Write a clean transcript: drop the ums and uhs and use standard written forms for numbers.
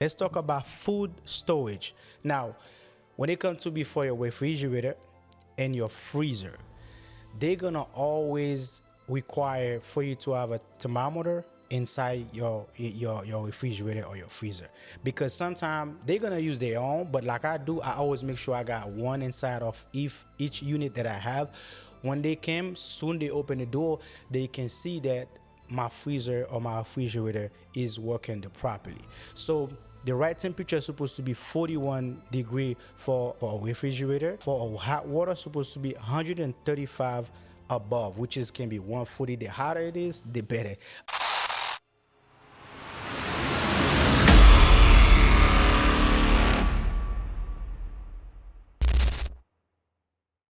Let's talk about food storage. Now, when it comes to before your refrigerator and your freezer, they're gonna always require for you to have a thermometer inside your refrigerator or your freezer, because sometimes they're gonna use their own, but like I do, I always make sure I got one inside of each unit that I have. When they came, soon they open the door, they can see that my freezer or my refrigerator is working properly. So the right temperature is supposed to be 41 degree for a refrigerator. For a hot water, supposed to be 135 above, which is can be 140. The hotter it is, the better.